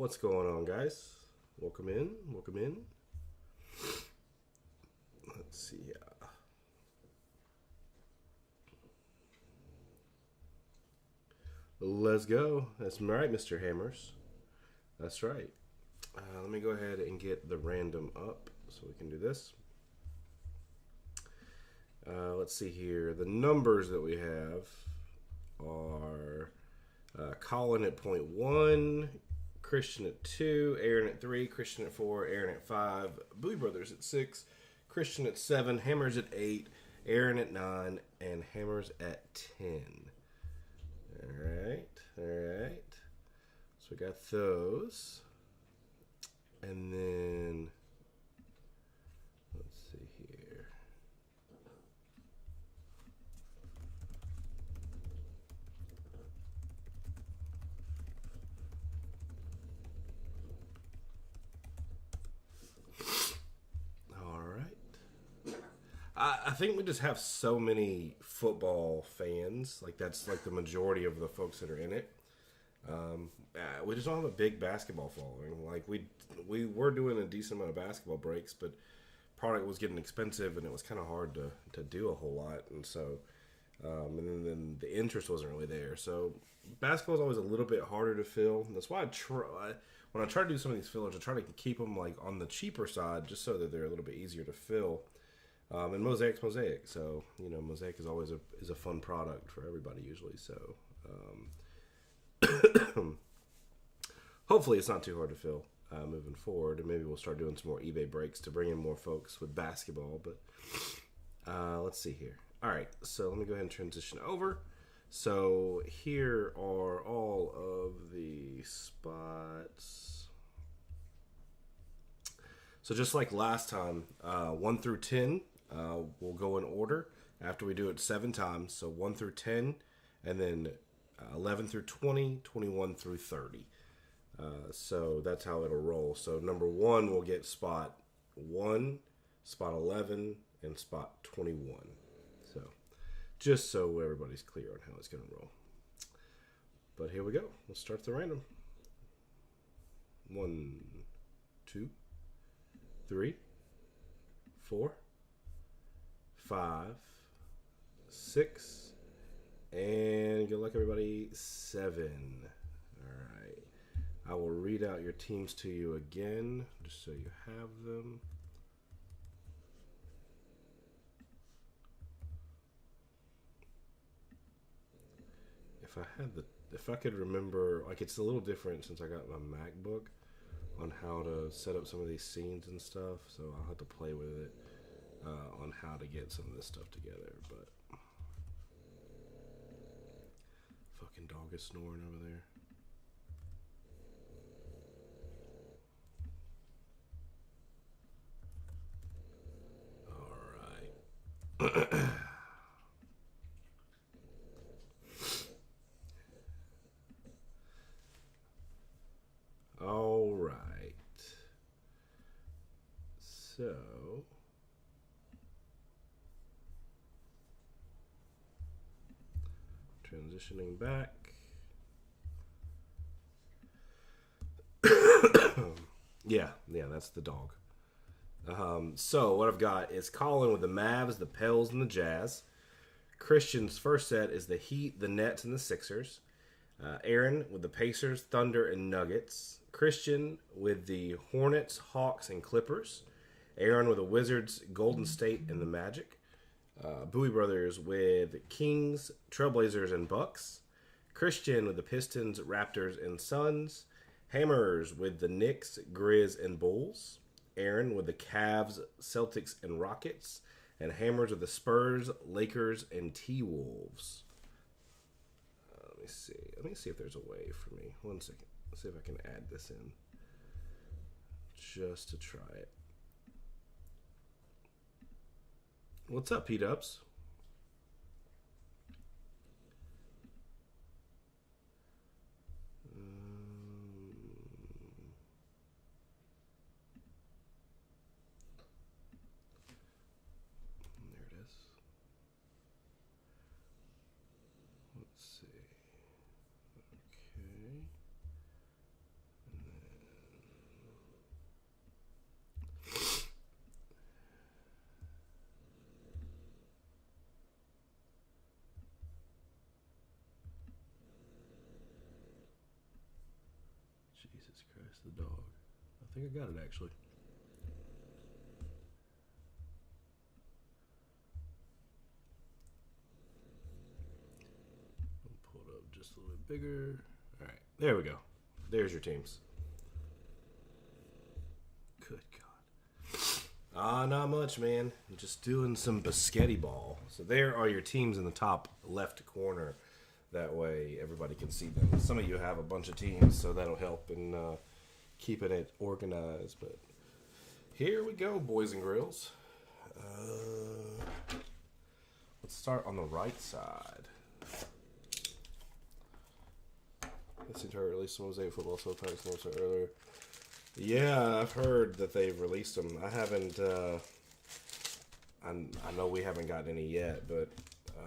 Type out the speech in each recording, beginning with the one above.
What's going on, guys? Welcome in. Welcome in. Let's see. Let's go. That's right, Mr. Hammers. That's right. Let me go ahead and get the random up so we can do this. Let's see here. The numbers that we have are Colin at point 1, Christian at 2, Aaron at 3, Christian at 4, Aaron at 5, Bowie Brothers at 6, Christian at 7, Hammers at 8, Aaron at 9, and Hammers at 10. Alright. So we got those. And then, let's see here. I think we just have so many football fans. Like, that's like the majority of the folks that are in it. We just don't have a big basketball following. Like, we were doing a decent amount of basketball breaks, but product was getting expensive and it was kind of hard to do a whole lot. And so, and then the interest wasn't really there. So basketball is always a little bit harder to fill. That's why when I try to do some of these fillers, I try to keep them like on the cheaper side just so that they're a little bit easier to fill. And Mosaic's Mosaic, so Mosaic is always a fun product for everybody usually. So hopefully it's not too hard to fill moving forward, and maybe we'll start doing some more eBay breaks to bring in more folks with basketball. But let's see here. All right, so let me go ahead and transition over. So here are all of the spots. So just like last time, 1 through 10. We'll go in order after we do it 7 times. So 1 through 10, and then 11 through 20, 21 through 30. So that's how it'll roll. So number 1 will get spot 1, spot 11, and spot 21. So just so everybody's clear on how it's going to roll. But here we go. Let's start the random. 1, 2, 3, 4, 5, 6, and good luck, everybody. 7. All right. I will read out your teams to you again, just so you have them. If I could remember, like, it's a little different since I got my MacBook on how to set up some of these scenes and stuff, so I'll have to play with it on how to get some of this stuff together. But fucking dog is snoring over there. All right. All right. So transitioning back. yeah, that's the dog. So what I've got is Colin with the Mavs, the Pels, and the Jazz. Christian's first set is the Heat, the Nets, and the Sixers. Aaron with the Pacers, Thunder, and Nuggets. Christian with the Hornets, Hawks, and Clippers. Aaron with the Wizards, Golden State, and the Magic. Bowie Brothers with Kings, Trailblazers, and Bucks. Christian with the Pistons, Raptors, and Suns. Hammers with the Knicks, Grizz, and Bulls. Aaron with the Cavs, Celtics, and Rockets. And Hammers with the Spurs, Lakers, and T-Wolves. Let me see if there's a way for me. 1 second. Let's see if I can add this in. Just to try it. What's up, P-Dubs? There it is. Let's see. Okay. And then the dog. I think I got it actually. I'll pull it up just a little bit bigger. All right, there we go. There's your teams. Good God. Not much, man. I'm just doing some biscotti ball. So there are your teams in the top left corner. That way everybody can see them. Some of you have a bunch of teams, so that'll help in keeping it organized. But here we go, boys and girls. Let's start on the right side. This entire release of Mosaic Football so thanks so earlier. Yeah, I've heard that they've released them. I haven't. I know we haven't gotten any yet, but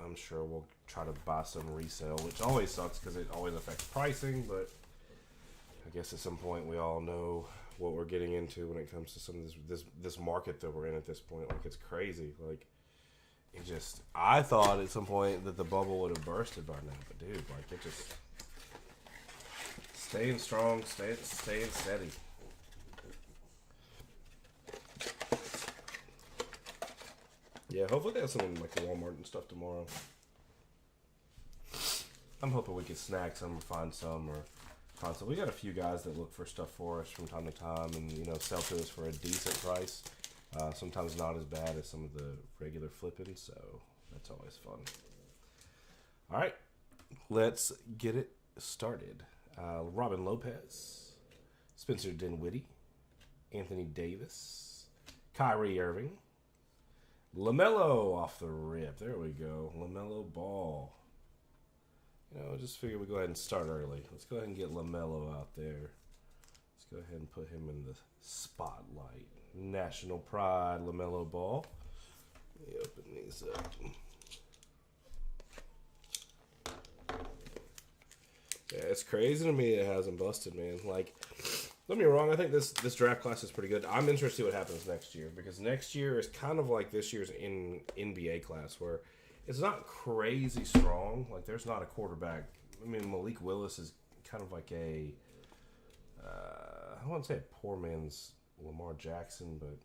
I'm sure we'll try to buy some resale, which always sucks because it always affects pricing. But I guess at some point we all know what we're getting into when it comes to some of this market that we're in at this point. Like, it's crazy. Like, it just. I thought at some point that the bubble would have bursted by now, but dude, like, it just staying strong, staying steady. Yeah, hopefully they have some in like Walmart and stuff tomorrow. I'm hoping we can snag some or find some or find some. We got a few guys that look for stuff for us from time to time and, you know, sell to us for a decent price. Sometimes not as bad as some of the regular flipping, so that's always fun. All right, let's get it started. Robin Lopez, Spencer Dinwiddie, Anthony Davis, Kyrie Irving, LaMelo off the rip. There we go. LaMelo Ball. You know, just figure we go ahead and start early. Let's go ahead and get LaMelo out there. Let's go ahead and put him in the spotlight. National pride, LaMelo Ball. Let me open these up. Yeah, it's crazy to me it hasn't busted, man. Like, don't get me wrong, I think this draft class is pretty good. I'm interested to see what happens next year, because next year is kind of like this year's NBA class, where it's not crazy strong. Like, there's not a quarterback. I mean, Malik Willis is kind of like a, I wouldn't say a poor man's Lamar Jackson, but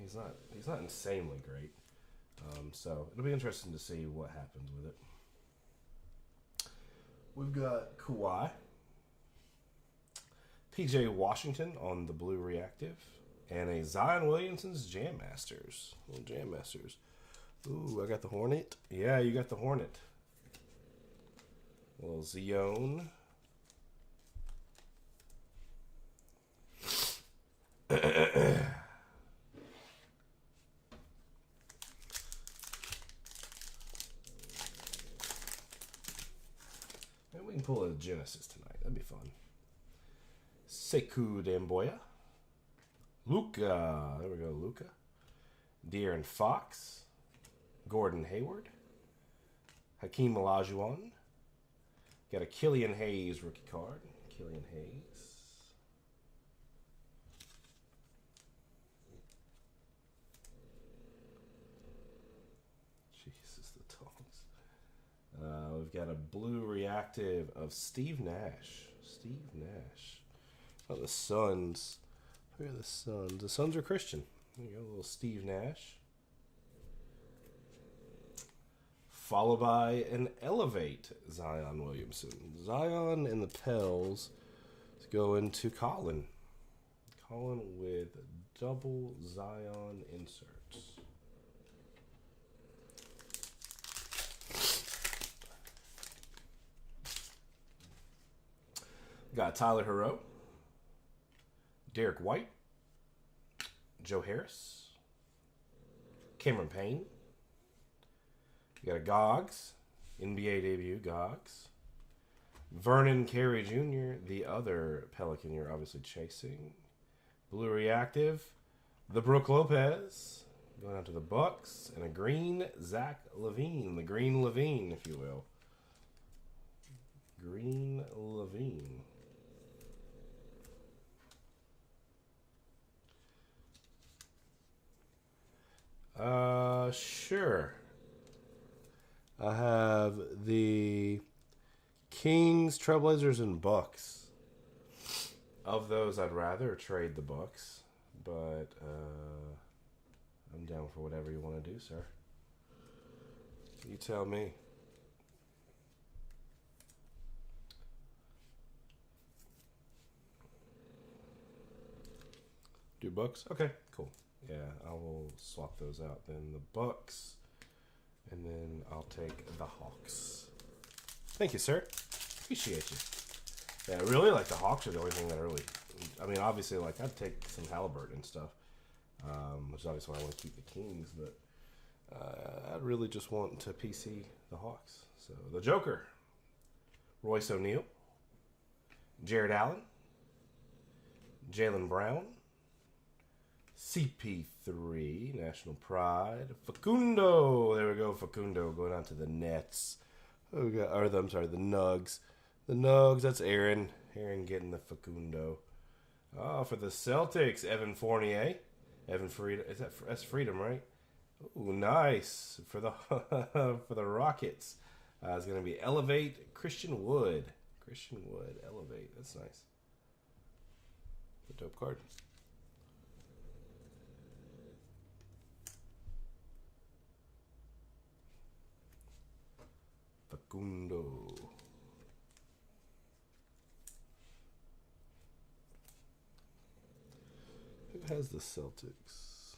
he's not insanely great. So it'll be interesting to see what happens with it. We've got Kawhi, PJ Washington on the Blue Reactive, and a Zion Williamson's Jam Masters. Little Jam Masters. Ooh, I got the Hornet. Yeah, you got the Hornet. A little Zion. Maybe we can pull a Genesis tonight. That'd be fun. Sekou Demboya. Luka. There we go, Luka. De'Aaron Fox. Gordon Hayward. Hakeem Olajuwon. Got a Killian Hayes rookie card. Killian Hayes. Jesus, the dogs. We've got a blue reactive of Steve Nash. Steve Nash. Oh, the Suns. Where are the Suns? The Suns are Christian. There you go, a little Steve Nash. Followed by an Elevate Zion Williamson. Zion and the Pels go into Colin. Colin with double Zion inserts. Got Tyler Hero, Derek White, Joe Harris, Cameron Payne. You got a Goggs, NBA debut Goggs. Vernon Carey Jr., the other Pelican you're obviously chasing. Blue Reactive, the Brook Lopez, going out to the Bucks, and a green Zach LaVine, the Green LaVine, if you will. Green LaVine. Sure. I have the Kings, Trailblazers, and Bucks. Of those, I'd rather trade the Bucks, but I'm down for whatever you want to do, sir. You tell me. Do Bucks? Okay, cool. Yeah, I will swap those out. Then the Bucks, and then I'll take the Hawks. Thank you, sir. Appreciate you. Yeah, I really like the Hawks are the only thing that I really... I mean, obviously, like, I'd take some Halliburton and stuff, which is obviously why I want to keep the Kings, but I really just want to PC the Hawks. So, the Joker, Royce O'Neal, Jared Allen, Jaylen Brown, CP3, National Pride, Facundo. There we go, Facundo going out to the Nets. Oh, God, the Nugs. The Nugs, that's Aaron. Aaron getting the Facundo. Oh, for the Celtics, Evan Fournier. Evan Freedom. That's Freedom, right? Ooh, nice. For the for the Rockets. It's going to be Elevate Christian Wood. Christian Wood, Elevate. That's nice. A dope card. Facundo. Who has the Celtics?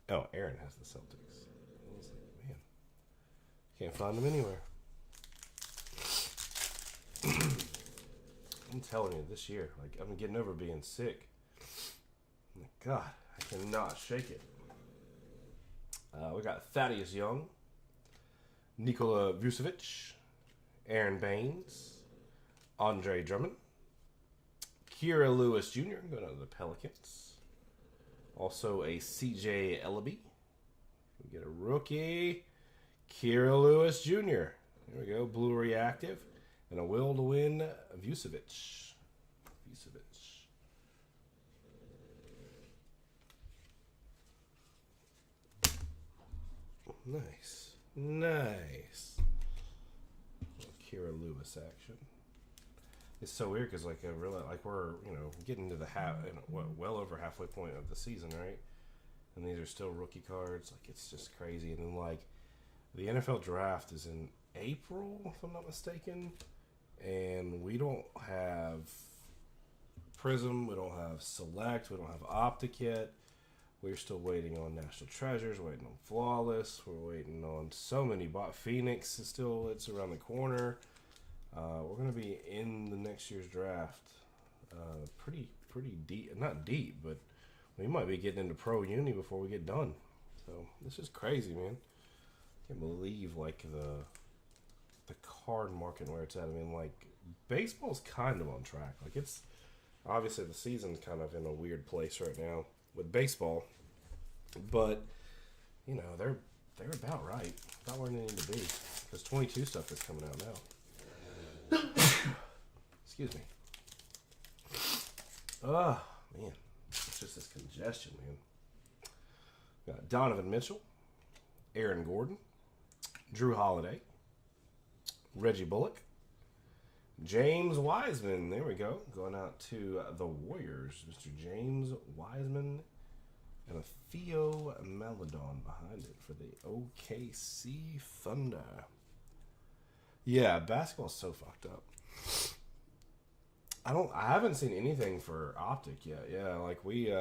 Oh, Aaron has the Celtics. I was like, man, can't find them anywhere. I'm telling you, this year, like, I'm getting over being sick. Oh my God, I cannot shake it. We got Thaddeus Young, Nikola Vucevic, Aaron Baines, Andre Drummond, Kira Lewis Jr. going to the Pelicans. Also a CJ Ellaby. We get a rookie, Kira Lewis Jr. There we go, Blue Reactive. And a will to win, Vucevic. Nice. Kira Lewis action. It's so weird because like we're getting to the well over halfway point of the season, right? And these are still rookie cards. Like it's just crazy. And then like the NFL draft is in April, if I'm not mistaken. And we don't have Prism, we don't have Select, we don't have Optic yet. We're still waiting on National Treasures, waiting on Flawless, we're waiting on so many. Phoenix is still, it's around the corner. We're going to be in the next year's draft. Pretty deep, not deep, but we might be getting into Pro Uni before we get done. So this is crazy, man. I can't believe like the card market where it's at. I mean, like, baseball's kind of on track. Like, it's obviously the season's kind of in a weird place right now with baseball, but you know they're about right, about where they need to be because 22 stuff is coming out now. Excuse me. Oh man, it's just this congestion, man. Got Donovan Mitchell, Aaron Gordon, Drew Holiday, Reggie Bullock, James Wiseman. There we go. Going out to the Warriors, Mr. James Wiseman, and a Theo Maledon behind it for the OKC Thunder. Yeah, basketball's so fucked up. I haven't seen anything for Optic yet. Yeah, like we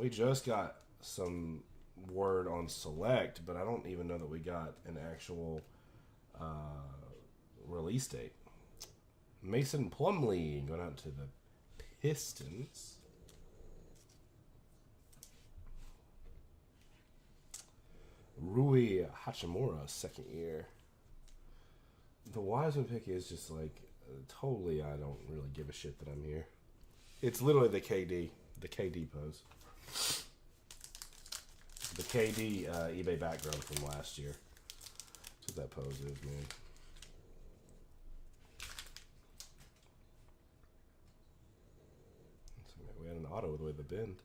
just got some word on Select, but I don't even know that we got an actual release date. Mason Plumlee going out to the Pistons. Rui Hachimura, second year. The Wiseman pick is just like totally. I don't really give a shit that I'm here. It's literally the KD pose. The KD eBay background from last year. That's what that pose is, man. We had an auto with the way the bend.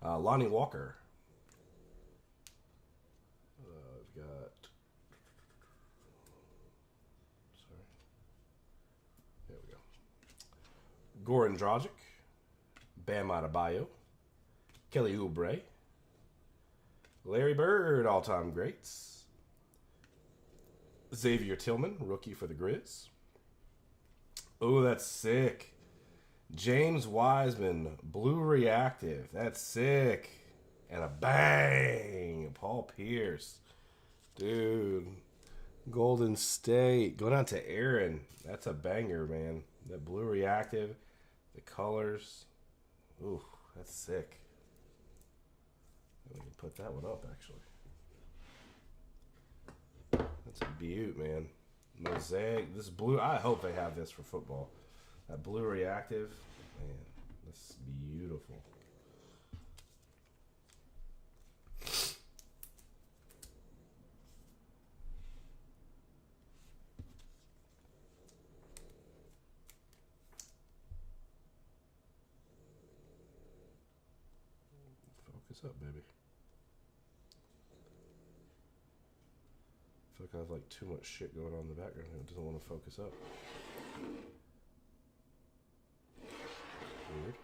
Lonnie Walker. Goran Dragic, Bam Adebayo, Kelly Oubre, Larry Bird, all-time greats, Xavier Tillman, rookie for the Grizz. Oh, that's sick. James Wiseman, blue reactive. That's sick. And a bang. Paul Pierce. Dude. Golden State. Going out to Aaron. That's a banger, man. That blue reactive. The colors. Ooh, that's sick. We can put that one up, actually. That's a beaut, man. Mosaic. This blue. I hope they have this for football. That blue reactive. Man, that's beautiful. Focus up, baby. I feel like I have like too much shit going on in the background and it doesn't want to focus up. Weird.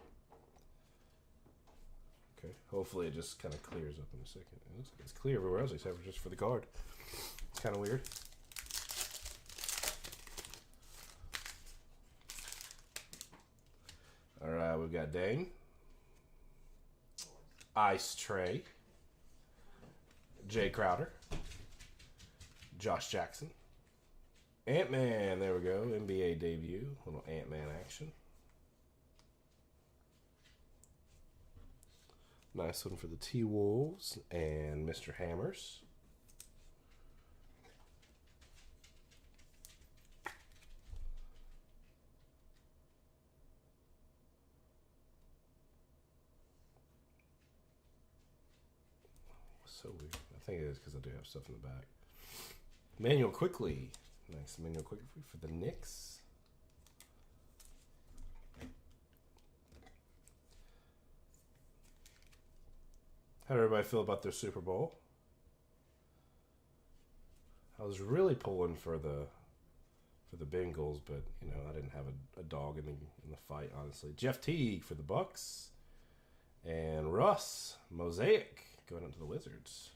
Okay, hopefully it just kind of clears up in a second. It looks like it's clear everywhere else except for just for the card. It's kind of weird. All right, we've got Dane, Ice Tray, Jay Crowder, Josh Jackson, Ant-Man, there we go, NBA debut, little Ant-Man action. Nice one for the T-Wolves and Mr. Hammers. So weird. I think it is because I do have stuff in the back. Manuel Quickly. Nice Manuel Quickly for the Knicks. How did everybody feel about their Super Bowl? I was really pulling for the Bengals, but you know I didn't have a dog in the fight. Honestly, Jeff Teague for the Bucks, and Russ Mosaic going into the Wizards.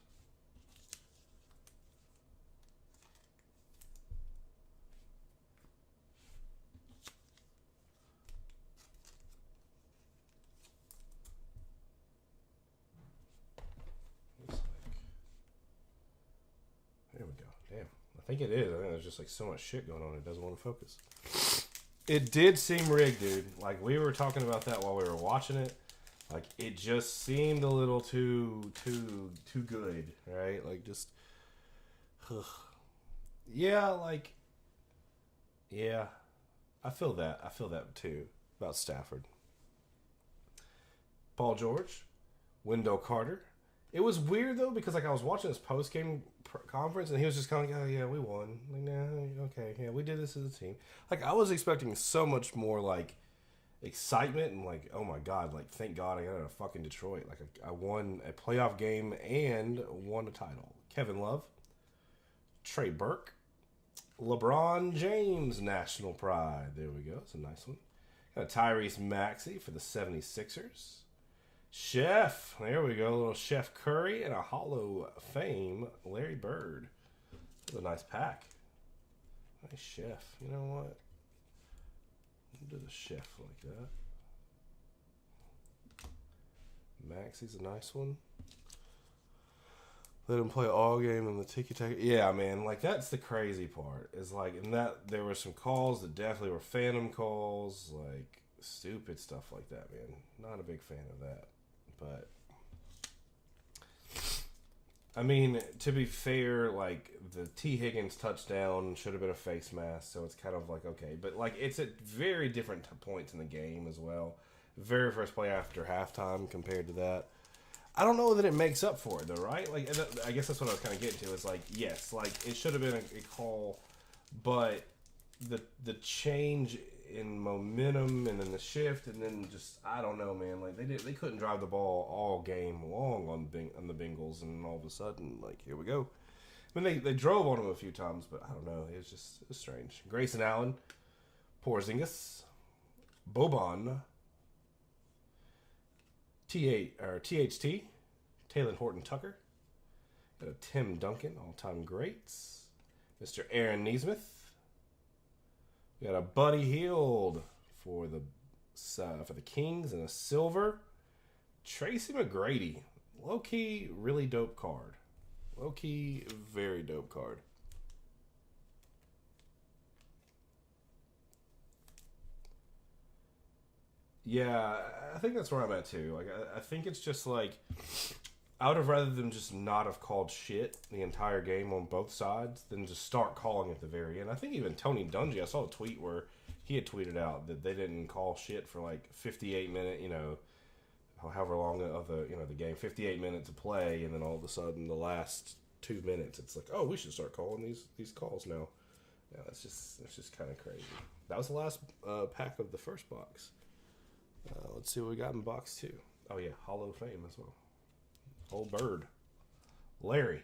There we go. Damn. I think it is. I think there's just like so much shit going on. It doesn't want to focus. It did seem rigged, dude. Like we were talking about that while we were watching it. Like it just seemed a little too good, right? Like just, yeah, like, yeah. I feel that. I feel that too about Stafford. Paul George, Wendell Carter. It was weird though because like I was watching this post game conference and he was just kind of like, oh yeah, we won. Like, nah, okay, yeah, we did this as a team. Like I was expecting so much more like excitement and like, oh my god, like thank God I got out of fucking Detroit. Like I won a playoff game and won a title. Kevin Love, Trey Burke, LeBron James, national pride. There we go. It's a nice one. Got a Tyrese Maxey for the 76ers. Chef, there we go, a little Chef Curry and a Hall of Fame Larry Bird. That's a nice pack. Nice Chef. You know what? Do the Chef like that. Maxie's a nice one. Let him play all game in the tiki-taka. Yeah, man, like that's the crazy part. Is like, and that there were some calls that definitely were phantom calls, like stupid stuff like that, man. Not a big fan of that. But I mean, to be fair, like the T. Higgins touchdown should have been a face mask, so it's kind of like okay, but like it's at very different points in the game as well. Very first play after halftime compared to that. I don't know that it makes up for it though, right? Like I guess that's what I was kind of getting to. Is like yes, like it should have been a call, but the change in momentum and then the shift and then just I don't know, man. Like they couldn't drive the ball all game long on the Bengals, and all of a sudden like here we go. I mean they drove on them a few times, but I don't know. It was strange. Grayson Allen, Porzingis, Boban. THT. Taylor Horton Tucker. Got a Tim Duncan, all-time greats. Mr. Aaron Neesmith. We got a Buddy Hield for the Kings and a silver. Tracy McGrady. Low-key, really dope card. Low-key, very dope card. Yeah, I think that's where I'm at too. Like, I think it's just like I would have rather them just not have called shit the entire game on both sides than just start calling at the very end. I think even Tony Dungy, I saw a tweet where he had tweeted out that they didn't call shit for like 58 minute, however long of the game, 58 minutes to play, and then all of a sudden the last 2 minutes, it's like, oh, we should start calling these calls now. Yeah, that's just kind of crazy. That was the last pack of the first box. Let's see what we got in box 2. Oh yeah, Hall of Fame as well. Old bird, Larry.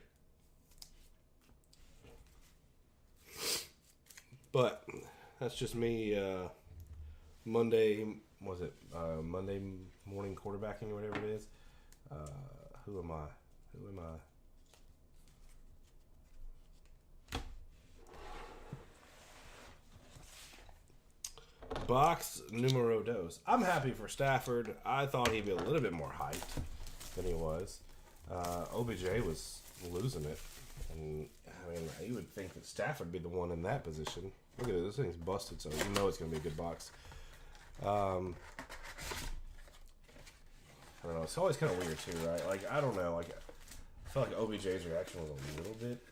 But that's just me. Monday Monday morning quarterbacking or whatever it is. Who am I? Box numero dos. I'm happy for Stafford. I thought he'd be a little bit more hyped than he was. OBJ was losing it. And, I mean, you would think that Stafford would be the one in that position. Look at it. This thing's busted, so you know it's going to be a good box. I don't know. It's always kind of weird, too, right? Like, I don't know. Like, I feel like OBJ's reaction was a little bit...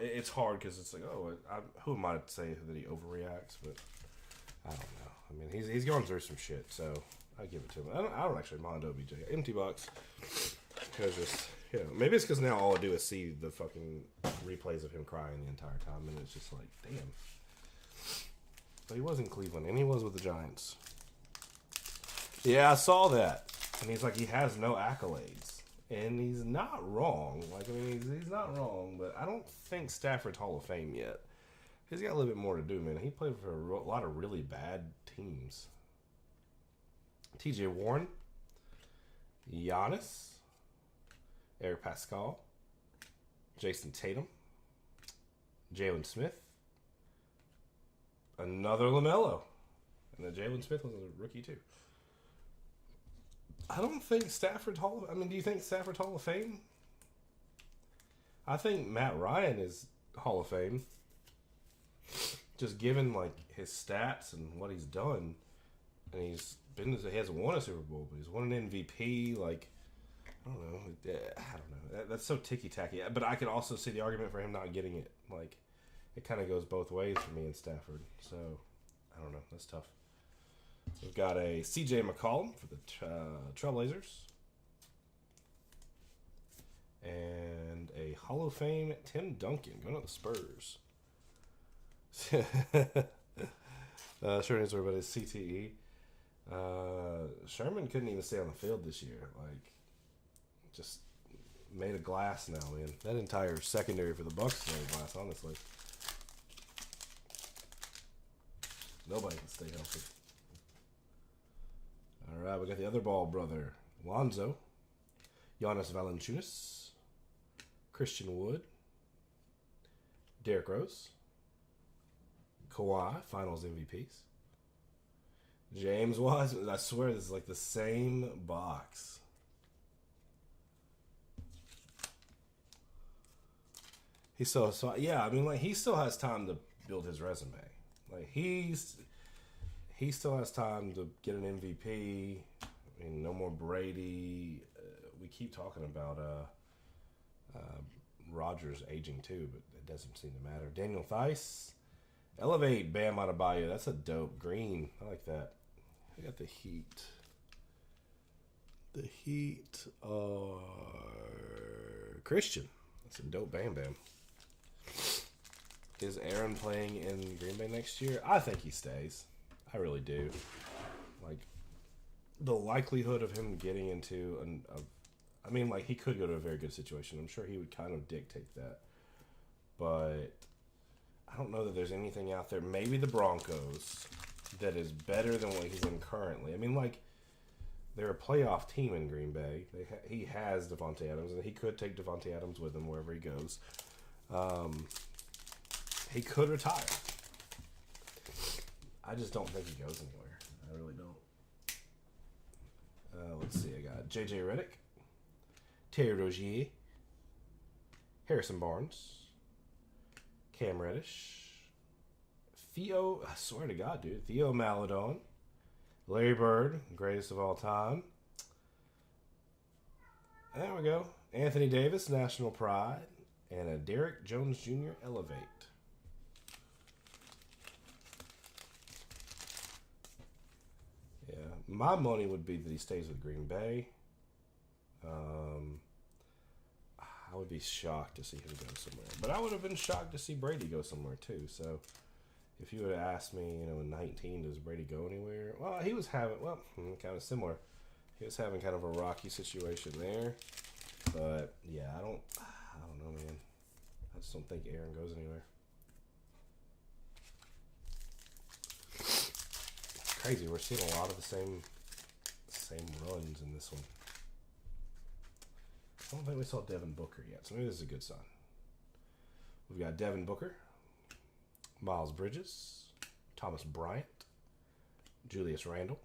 It's hard because it's like, who am I to say that he overreacts? But I don't know. I mean, he's gone through some shit, so I give it to him. I don't actually mind OBJ. Empty box. Because just, maybe it's because now all I do is see the fucking replays of him crying the entire time, and it's just like, damn. But he was in Cleveland, and he was with the Giants. Yeah, I saw that. And he's like, he has no accolades. And he's not wrong. Like, I mean, he's not wrong, but I don't think Stafford's Hall of Fame yet. He's got a little bit more to do, man. He played for a lot of really bad teams. TJ Warren. Giannis. Eric Pascal. Jason Tatum. Jalen Smith. Another LaMelo. And then Jalen Smith was a rookie, too. I don't think Stafford's Hall of... I mean, do you think Stafford's Hall of Fame? I think Matt Ryan is Hall of Fame. Just given, like, his stats and what he's done. And he hasn't won a Super Bowl, but he's won an MVP. Like, I don't know. That's so ticky-tacky. But I could also see the argument for him not getting it. Like, it kind of goes both ways for me and Stafford. So, I don't know. That's tough. We've got a CJ McCollum for the Trailblazers. And a Hall of Fame Tim Duncan going to the Spurs. Sure is everybody's CTE. Sherman couldn't even stay on the field this year. Like, just made of glass now, man. That entire secondary for the Bucks is made of glass, honestly. Nobody can stay healthy. All right, we got the other ball brother, Lonzo, Giannis Valanciunas, Christian Wood, Derrick Rose, Kawhi, Finals MVPs, James Wiseman. I swear this is like the same box. He still has time to build his resume. Like he still has time to get an MVP. I mean, no more Brady. We keep talking about Rodgers aging too, but it doesn't seem to matter. Daniel Theis. Elevate Bam Adebayo. That's a dope green. I like that. I got the Heat. The Heat are Christian. That's a dope Bam Bam. Is Aaron playing in Green Bay next year? I think he stays. I really do. Like, the likelihood of him getting into he could go to a very good situation. I'm sure he would kind of dictate that. But I don't know that there's anything out there. Maybe the Broncos. that is better than what he's in currently. I mean, like, they're a playoff team in Green Bay. He has Devontae Adams, and he could take Devontae Adams with him wherever he goes. He could retire. I just don't think he goes anywhere. I really don't. Let's see. I got J.J. Redick, Terry Rozier, Harrison Barnes, Cam Reddish, Theo, I swear to God, dude, Theo Maledon, Larry Bird, greatest of all time. There we go. Anthony Davis, National Pride, and a Derrick Jones Jr. Elevate. Yeah, my money would be that he stays with Green Bay. I would be shocked to see him go somewhere. But I would have been shocked to see Brady go somewhere too. So if you would have asked me, in 19, does Brady go anywhere? Well, he was having, kind of similar. He was having kind of a rocky situation there. But yeah, I don't know, man. I just don't think Aaron goes anywhere. It's crazy. We're seeing a lot of the same runs in this one. I don't think we saw Devin Booker yet, so maybe this is a good sign. We've got Devin Booker, Miles Bridges, Thomas Bryant, Julius Randle,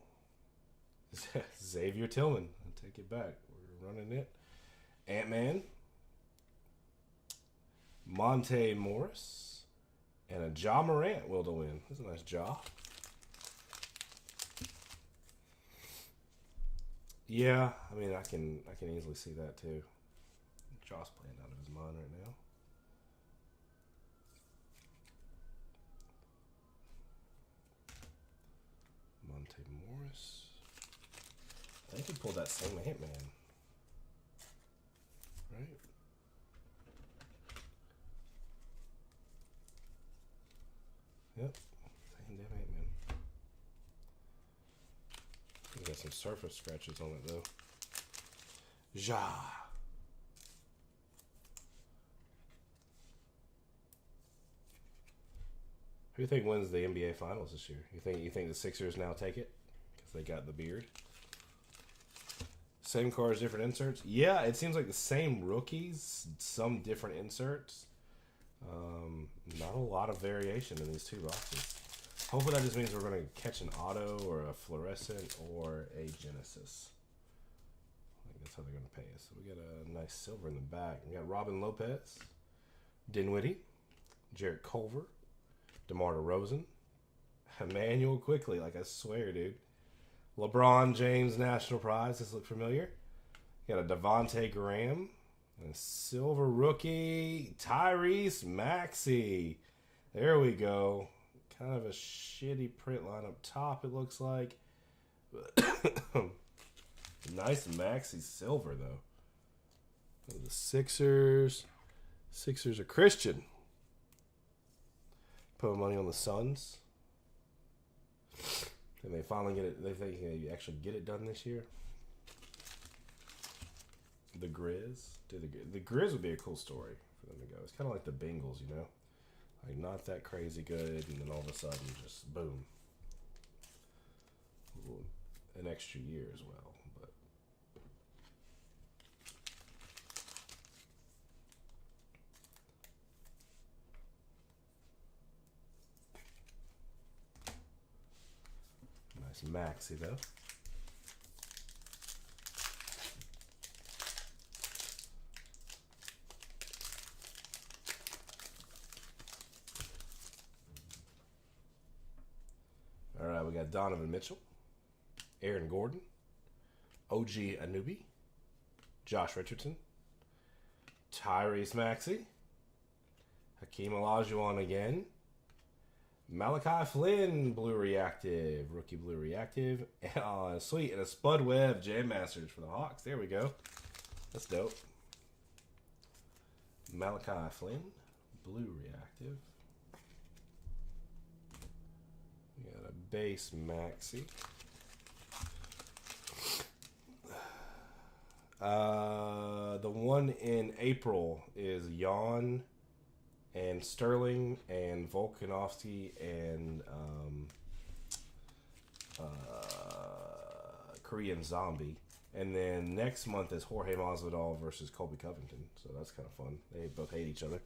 Xavier Tillman. I'll take it back. We're running it. Ant-Man, Monte Morris, and a Ja Morant will to win. That's a nice Ja. Yeah, I mean, I can easily see that too. Ja's playing out of his mind right now. Monte Morris. I think he pulled that same Ant-Man. Right? Yep. Same damn Ant-Man. He's got some surface scratches on it, though. Ja. Who do you think wins the NBA Finals this year? You think the Sixers now take it because they got the beard? Same cars, different inserts. Yeah, it seems like the same rookies, some different inserts. Not a lot of variation in these two boxes. Hopefully that just means we're going to catch an auto or a fluorescent or a Genesis. I think that's how they're going to pay us. So we got a nice silver in the back. We got Robin Lopez, Dinwiddie, Jarrett Culver, DeMar DeRozan, Emmanuel Quickly, like I swear, dude. LeBron James National Prize. Does this look familiar? You got a Devontae Graham. And a silver rookie, Tyrese Maxey. There we go. Kind of a shitty print line up top, it looks like. Nice Maxey silver, though. The Sixers. Sixers are Christian. Put money on the Suns. And they finally get it. They think they actually get it done this year. The Grizz. The Grizz would be a cool story for them to go. It's kind of like the Bengals, Like, not that crazy good, and then all of a sudden, just boom. An extra year as well, but... Nice Maxey, though. All right, we got Donovan Mitchell, Aaron Gordon, OG Anunoby, Josh Richardson, Tyrese Maxey, Hakeem Olajuwon again, Malachi Flynn, Blue Reactive, rookie Blue Reactive, sweet, and a Spud Webb Jam Masters for the Hawks. There we go. That's dope. Malachi Flynn, Blue Reactive. We got a base Maxey. The one in April is Jan and Sterling and Volkanovski and Korean Zombie. And then next month is Jorge Masvidal versus Colby Covington. So that's kind of fun. They both hate each other.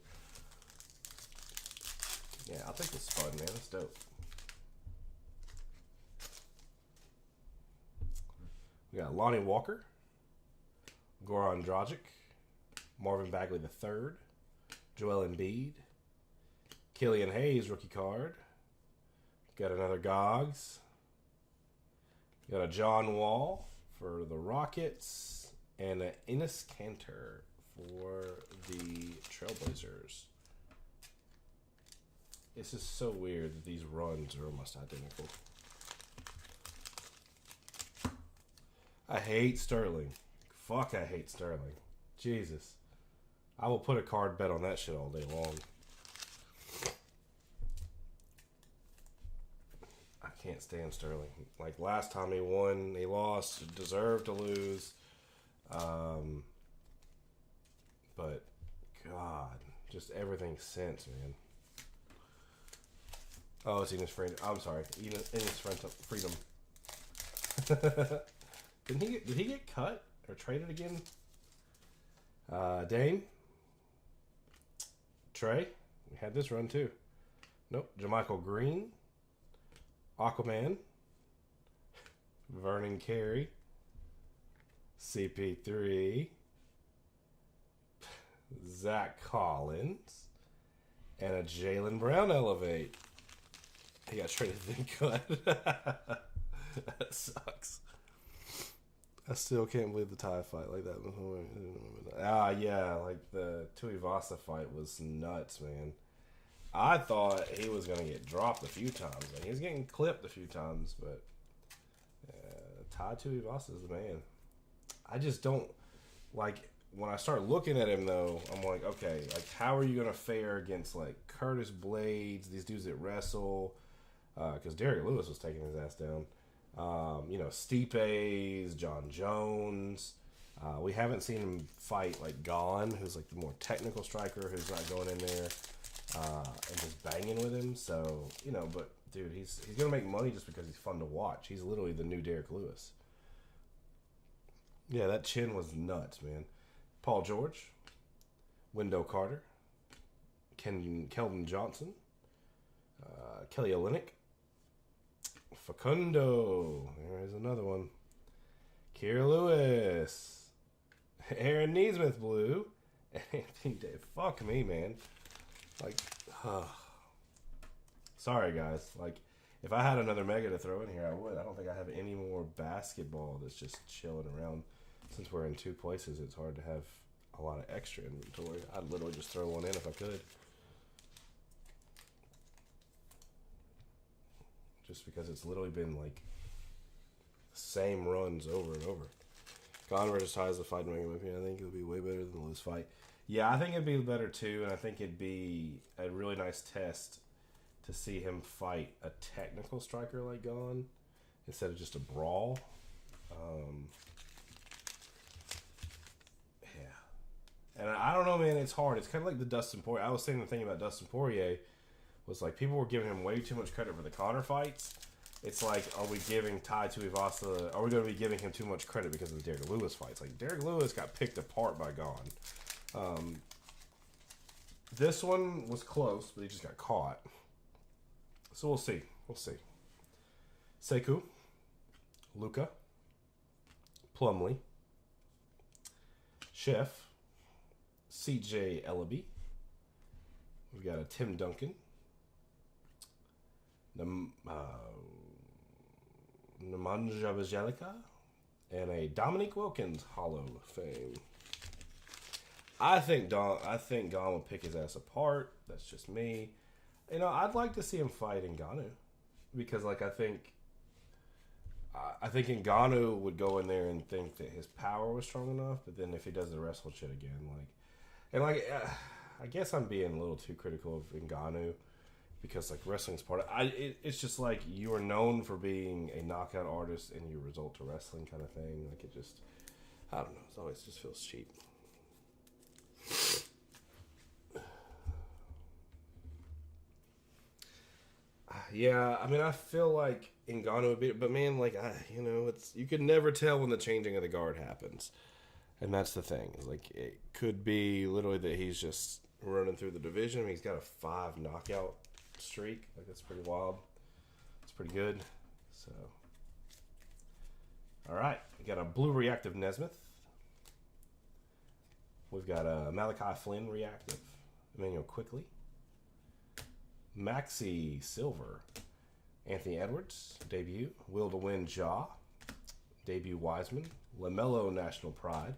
Yeah, I think it's fun, man. It's dope. We got Lonnie Walker, Goran Dragic, Marvin Bagley III, Joel Embiid, Killian Hayes rookie card. Got another Gogs. Got a John Wall for the Rockets and an Enes Kanter for the Trailblazers. It's just so weird that these runs are almost identical. I hate Sterling. Fuck, I hate Sterling. Jesus. I will put a card bet on that shit all day long. I can't stand Sterling. Like, last time he won, he lost, deserved to lose. But, God, just everything since, man. Oh, it's Enes Freedom. I'm sorry. Enes Freedom. Did he get cut or traded again? Dame? Trey? We had this run too. Nope. JaMychal Green. Aquaman. Vernon Carey. CP3. Zach Collins. And a Jaylen Brown Elevate. He got traded then cut. That sucks. I still can't believe the tie fight like that. Yeah, like the Tuivasa fight was nuts, man. I thought he was going to get dropped a few times. Like, he was getting clipped a few times, but Tai Tuivasa is the man. I just don't, like, when I start looking at him, though, I'm like, okay, like, how are you going to fare against, like, Curtis Blades, these dudes that wrestle? Because Derek Lewis was taking his ass down. Stipe's, John Jones. We haven't seen him fight like Gon, who's like the more technical striker, who's not going in there and just banging with him. So, but dude, he's gonna make money just because he's fun to watch. He's literally the new Derek Lewis. Yeah, that chin was nuts, man. Paul George, Wendell Carter, Keldon Johnson, Kelly Olynyk, Facundo. There's another one. Kier Lewis. Aaron Nesmith blue. And Anthony Davis. Fuck me, man. Like, sorry, guys. Like, if I had another Mega to throw in here, I would. I don't think I have any more basketball that's just chilling around. Since we're in two places, it's hard to have a lot of extra inventory. I'd literally just throw one in if I could. Just because it's literally been like the same runs over and over. Conor versus Ty is the fight in Mega Movie. I think it would be way better than the Lewis fight. Yeah, I think it'd be better too, and I think it'd be a really nice test to see him fight a technical striker like Gon instead of just a brawl. Yeah. And I don't know, man, it's hard. It's kind of like the Dustin Poirier. I was saying the thing about Dustin Poirier was like people were giving him way too much credit for the Conor fights. It's like, are we giving Tai Tuivasa, are we going to be giving him too much credit because of the Derek Lewis fights? Like, Derek Lewis got picked apart by Gon. This one was close, but he just got caught. So we'll see. We'll see. Sekou, Luka, Plumlee, Chef, CJ Ellaby. We've got a Tim Duncan. Nemanja Bjelica, and a Dominique Wilkins Hall of Fame. I think Gon will pick his ass apart. That's just me. I'd like to see him fight Ngannou because, like, I think Ngannou would go in there and think that his power was strong enough, but then if he does the wrestle shit again, I guess I'm being a little too critical of Ngannou. Because, like, wrestling's part of it's just like you are known for being a knockout artist and you result to wrestling kind of thing. Like, it just, I don't know. It always just feels cheap. Yeah, I mean, I feel like Ngannou would be, but man, like it's you could never tell when the changing of the guard happens, and that's the thing. Is like it could be literally that he's just running through the division. I mean, he's got a 5 knockout streak. Like that's pretty wild. It's pretty good. So, all right, we got a blue reactive Nesmith. We've got a Malachi Flynn reactive, Emmanuel Quickly, Maxi Silver, Anthony Edwards, debut, Will to Win Jaw, debut Wiseman, LaMelo National Pride,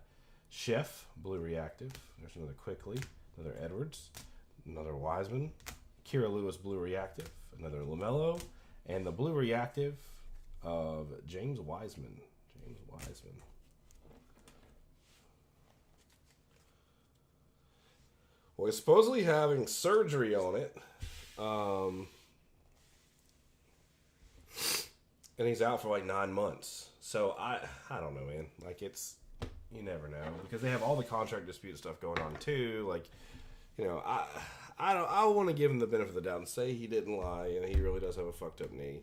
Chef, blue reactive, there's another Quickly, another Edwards, another Wiseman, Kira Lewis, blue reactive, another LaMelo, and the blue reactive of James Wiseman. James Wiseman. Well, he's supposedly having surgery on it. And he's out for like 9 months. So I don't know, man. Like you never know because they have all the contract dispute stuff going on too. Like, I want to give him the benefit of the doubt and say he didn't lie and he really does have a fucked up knee.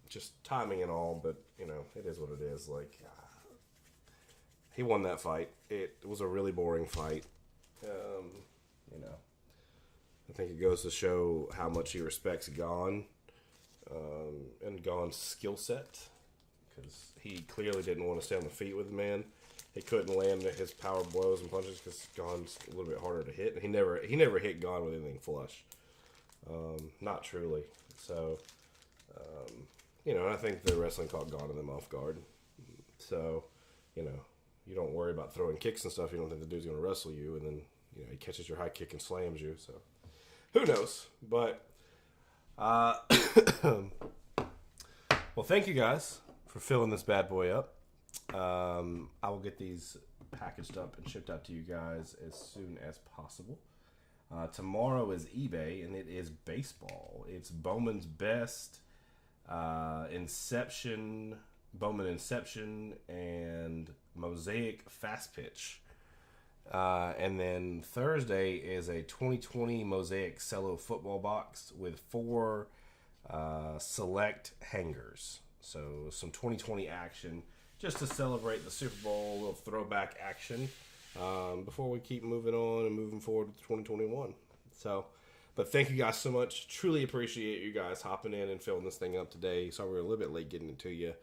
Just timing and all, but it is what it is. Like he won that fight. It was a really boring fight. I think it goes to show how much he respects Gon and Gon's skill set because he clearly didn't want to stay on the feet with the man. He couldn't land his power blows and punches because Gon's a little bit harder to hit. And he never hit Gon with anything flush. Not truly. So, and I think the wrestling caught Gon and them off guard. So, you don't worry about throwing kicks and stuff. You don't think the dude's going to wrestle you, and then he catches your high kick and slams you. So who knows? But well, thank you guys for filling this bad boy up. I will get these packaged up and shipped out to you guys as soon as possible. Tomorrow is eBay, and it is baseball. It's Bowman's Best, Inception, Bowman Inception, and Mosaic Fast Pitch. And then Thursday is a 2020 Mosaic Cello football box with 4 select hangers. So some 2020 action just to celebrate the Super Bowl, a little throwback action before we keep moving on and moving forward to 2021. So, but thank you guys so much. Truly appreciate you guys hopping in and filling this thing up today. Sorry we're a little bit late getting it to you.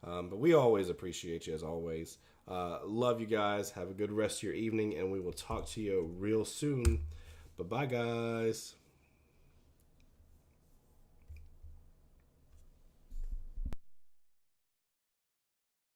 But we always appreciate you as always. Love you guys. Have a good rest of your evening, and we will talk to you real soon. Bye-bye, guys.